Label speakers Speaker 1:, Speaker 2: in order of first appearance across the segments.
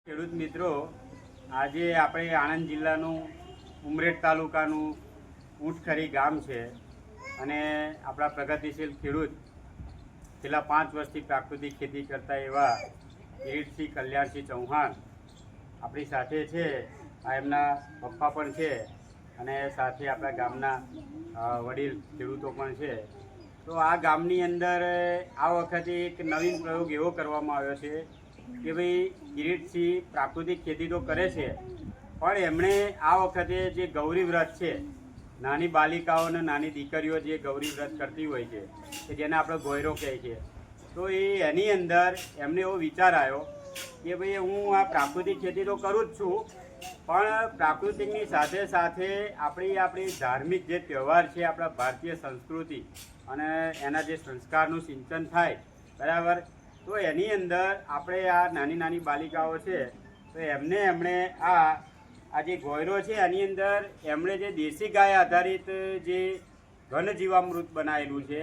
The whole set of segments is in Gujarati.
Speaker 1: ખેડૂત મિત્રો, આજે આપણે આણંદ જિલ્લાનું ઉમરેઠ તાલુકાનું ઊંટખરી ગામ છે અને આપણા પ્રગતિશીલ ખેડૂત છેલ્લા 5 વર્ષથી પ્રાકૃતિક ખેતી કરતા એવા કિરીટસિંહ કલ્યાણસિંહ ચૌહાણ આપણી સાથે છે. આ એમના પપ્પા પણ છે અને સાથે આપણા ગામના વડીલ ખેડૂતો પણ છે. તો આ ગામની અંદર આ વખતે એક નવીન પ્રયોગ એવો કરવામાં આવ્યો છે કે ભાઈ કિરીટસિંહ પ્રાકૃતિક ખેતી તો કરે છે, પણ એમણે આ વખતે જે ગૌરી વ્રત છે, નાની બાલિકાઓ અને નાની દીકરીઓ જે ગૌરી વ્રત કરતી હોય છે કે જેને આપણે ગોયરો કહે છે, તો એની અંદર એમને એવો વિચાર આવ્યો કે ભાઈ હું આ પ્રાકૃતિક ખેતી તો કરું જ છું, પણ પ્રાકૃતિકની સાથે સાથે આપણી ધાર્મિક જે તહેવાર છે, આપણા ભારતીય સંસ્કૃતિ અને એના જે સંસ્કારનું સિંચન થાય બરાબર, તો એની અંદર આપણે આ નાની નાની બાલિકાઓ છે તો એમણે આ જે ગોયરો છે એની અંદર એમણે જે દેશી ગાય આધારિત જે ઘન જીવામૃત બનાવેલું છે,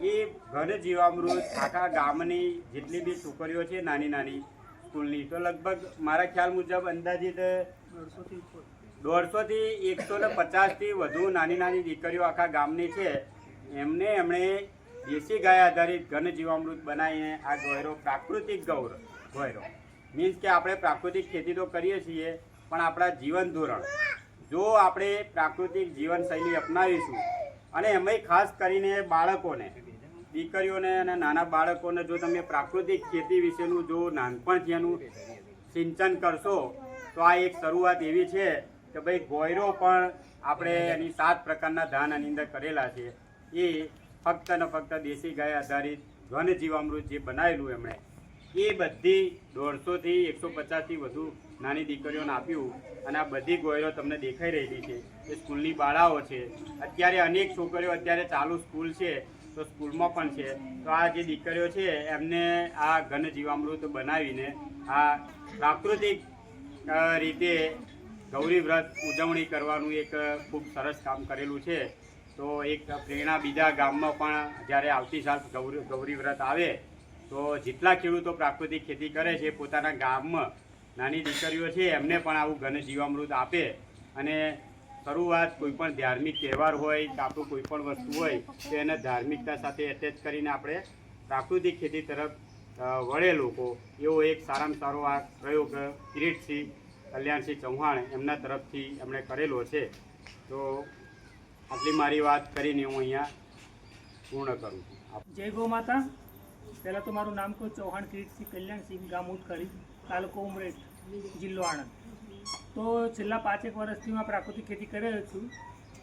Speaker 1: એ ઘન જીવામૃત આખા ગામની જેટલી બી છોકરીઓ છે નાની નાની સ્કૂલની, તો લગભગ મારા ખ્યાલ મુજબ અંદાજિત 150 થી 150થી વધુ નાની નાની દીકરીઓ આખા ગામની છે. એમણે દેશી ગાય આધારિત ઘન જીવામૃત બનાવીને આ ગોયરો પ્રાકૃતિક ગોયરો મીન્સ કે આપણે પ્રાકૃતિક ખેતી તો કરીએ છીએ, પણ આપણા જીવન ધોરણ જો આપણે પ્રાકૃતિક જીવનશૈલી અપનાવીશું અને એમાંય ખાસ કરીને બાળકોને, દીકરીઓને અને નાના બાળકોને જો તમે પ્રાકૃતિક ખેતી વિશેનું જો નાનપણથી એનું સિંચન કરશો, તો આ એક શરૂઆત એવી છે કે ભાઈ ગોયરો પણ આપણે એની 7 પ્રકારના ધાન આની અંદર કરેલા છે, એ ફક્ત ને ફક્ત દેશી ગાય આધારિત ઘન જીવામૃત જે બનાવેલું એમણે, એ બધી 150 થી 150થી વધુ નાની દીકરીઓને આપ્યું. અને આ બધી ગોયરો તમને દેખાઈ રહેલી છે એ સ્કૂલની બાળાઓ છે. અત્યારે અનેક છોકરીઓ અત્યારે ચાલુ સ્કૂલ છે તો સ્કૂલમાં પણ છે, તો આ જે દીકરીઓ છે એમને આ ઘન જીવામૃત બનાવીને આ પ્રાકૃતિક રીતે ગૌરી વ્રત ઉજવણી કરવાનું એક ખૂબ સરસ કામ કરેલું છે. તો એક પ્રેરણા બીજા ગામમાં પણ જ્યારે આવતી સાલ ગૌરી વ્રત આવે તો જેટલા ખેડૂતો પ્રાકૃતિક ખેતી કરે છે પોતાના ગામમાં નાની દીકરીઓ છે એમને પણ આવું ઘન જીવામૃત આપે અને શરૂઆત કોઈપણ ધાર્મિક તહેવાર હોય કે આપણું કોઈપણ વસ્તુ હોય તો એને ધાર્મિકતા સાથે એટેચ કરીને આપણે પ્રાકૃતિક ખેતી તરફ વળે લોકો, એવો એક સારામાં સારો આ પ્રયોગ કિરીટસિંહ કલ્યાણસિંહ ચૌહાણ એમના તરફથી એમણે કરેલો છે. તો આટલી મારી વાત કરીને હું અહીંયા પૂર્ણ કરું છું.
Speaker 2: જય ગૌ માતા. પહેલાં તો મારું નામ કહું, ચૌહાણ કિરીટસિંહ કલ્યાણસિંહ, ગામ ઊંટખરી, તાલુકો ઉમરેઠ, જિલ્લો આણંદ. તો છેલ્લા 5 વર્ષથી હું પ્રાકૃતિક ખેતી કરી રહ્યો છું,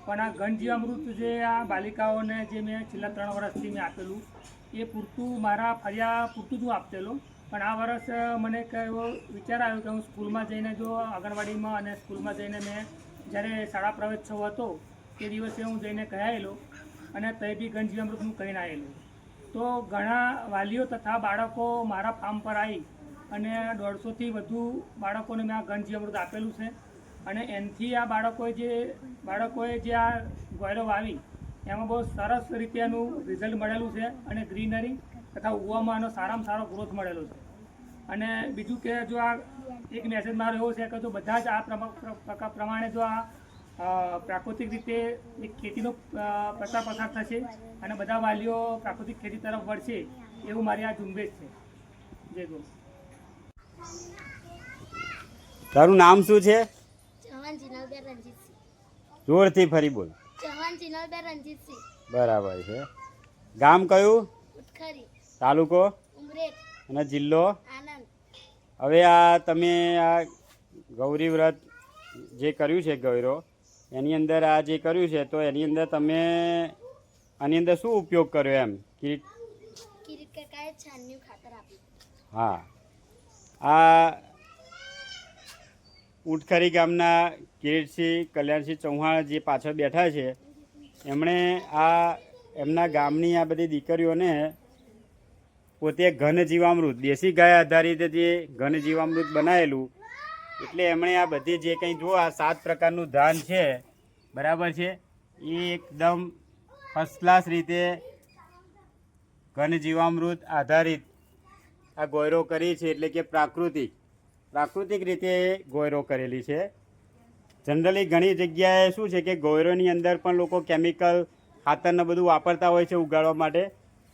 Speaker 2: પણ આ ઘન જીવામૃત જે આ બાલિકાઓને જે મેં છેલ્લા 3 વર્ષથી મેં આપેલું એ પૂરતું મારા ફર્યા પૂરતું જ હું આપતેલો, પણ આ વર્ષ મને એક એવો વિચાર આવ્યો કે હું સ્કૂલમાં જઈને જો આંગણવાડીમાં અને સ્કૂલમાં જઈને મેં જ્યારે શાળા પ્રવેશોત્સવ હતો તે દિવસે હું જઈને કહેલો અને તે બી ઘન જીવામૃત હું કહીને આવેલું. તો ઘણા વાલીઓ તથા બાળકો મારા ફાર્મ પર આવી અને 150થી વધુ બાળકોને મેં આ ઘન જીવામૃત આપેલું છે. અને એનાથી આ બાળકોએ જે આ ગોયરો વાવી એમાં બહુ સરસ રીતે એનું રિઝલ્ટ મળેલું છે અને ગ્રીનરી તથા ઉગવામાં એનો સારામાં સારો ગ્રોથ મળેલો છે. અને બીજું કે જો આ એક મેસેજ મારો એવો છે કે જો બધા જ આ પ્રમાણે જો આ પ્રાકૃતિક રીતે એક ખેતીનો પ્રચાર પ્રસાર થશે અને બધા વાલીઓ પ્રાકૃતિક ખેતી તરફ વળશે, એવું મારી આ ઝુંબેશ છે. જય ગૌ.
Speaker 1: તારું નામ શું છે?
Speaker 3: ચૌહાણ જીનલબેન રણજીતસિંહ.
Speaker 1: જોરથી ફરી બોલ.
Speaker 3: ચૌહાણ જીનલબેન રણજીતસિંહ.
Speaker 1: બરાબર છે. ગામ કયું?
Speaker 3: ઊંટખરી.
Speaker 1: તાલુકો?
Speaker 3: ઉમરેઠ.
Speaker 1: અને જિલ્લો?
Speaker 3: આણંદ.
Speaker 1: હવે આ તમે આ ગૌરી વ્રત જે કર્યું છે ગૌરો, એની અંદર આ જે કર્યું છે તો એની અંદર તમે આની અંદર શું ઉપયોગ કર્યો એમ? કિરીટ
Speaker 3: કાકાએ છાણિયું ખાતર આપ્યું.
Speaker 1: હા, આ ઊંટખરી ગામના કિરીટસિંહ કલ્યાણસિંહ ચૌહાણ જે પાછળ બેઠા છે એમણે આ એમના ગામની આ બધી દીકરીઓને પોતે ઘન જીવામૃત, દેશી ગાય આધારિત જે ઘન જીવામૃત બનાવેલું, એટલે એમણે આ બધી જે કંઈ જો આ 7 પ્રકારનું ધાન છે બરાબર છે, એ એકદમ ફર્સ્ટ ક્લાસ રીતે ઘન જીવામૃત આધારિત આ ગોયરો કરી છે, એટલે કે પ્રાકૃતિક પ્રાકૃતિક રીતે ગોયરો કરેલી છે. જનરલી ઘણી જગ્યાએ શું છે કે ગોયરોની અંદર પણ લોકો કેમિકલ ખાતરને બધું વાપરતા હોય છે ઉગાડવા માટે,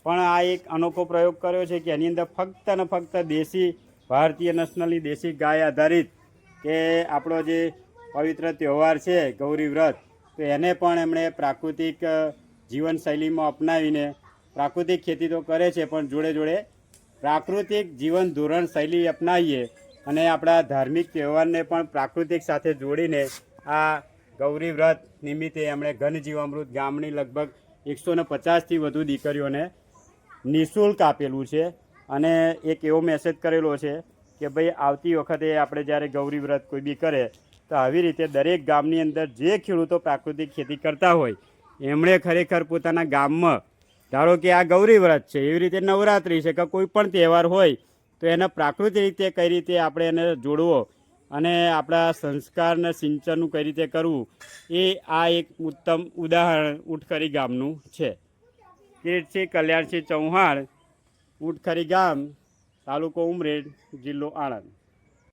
Speaker 1: પણ આ એક અનોખો પ્રયોગ કર્યો છે કે એની અંદર ફક્ત ને ફક્ત દેશી ભારતીય નસ્લની દેશી ગાય આધારિત કે આપણો જે પવિત્ર તહેવાર છે ગૌરી વ્રત, તો એને પણ એમણે પ્રાકૃતિક જીવનશૈલીમાં અપનાવીને પ્રાકૃતિક ખેતી તો કરે છે પણ જોડે જોડે પ્રાકૃતિક જીવન ધોરણ શૈલી અપનાવીએ અને આપણા ધાર્મિક તહેવારને પણ પ્રાકૃતિક સાથે જોડીને આ ગૌરી વ્રત નિમિત્તે એમણે ઘનજીવામૃત ગામની લગભગ 150થી વધુ દીકરીઓને નિઃશુલ્ક આપેલું છે અને એક એવો મેસેજ કરેલો છે કે ભાઈ આવતી વખતે આપણે જ્યારે ગૌરી વ્રત કોઈ બી કરે તો આવી રીતે દરેક ગામની અંદર જે ખેડૂતો પ્રાકૃતિક ખેતી કરતા હોય એમણે ખરેખર પોતાના ગામમાં, ધારો કે આ ગૌરી વ્રત છે, એવી રીતે નવરાત્રિ છે કે કોઈ પણ તહેવાર હોય તો એને પ્રાકૃતિક રીતે કઈ રીતે આપણે એને જોડવો અને આપણા સંસ્કારને સિંચનનું કઈ રીતે કરવું, એ આ એક ઉત્તમ ઉદાહરણ ઉટખરી ગામનું છે. કીર્તિસિંહ કલ્યાણસિંહ ચૌહાણ, ઉટખરી ગામ, તાલુકો ઉમરેઠ, જિલ્લો આણંદ.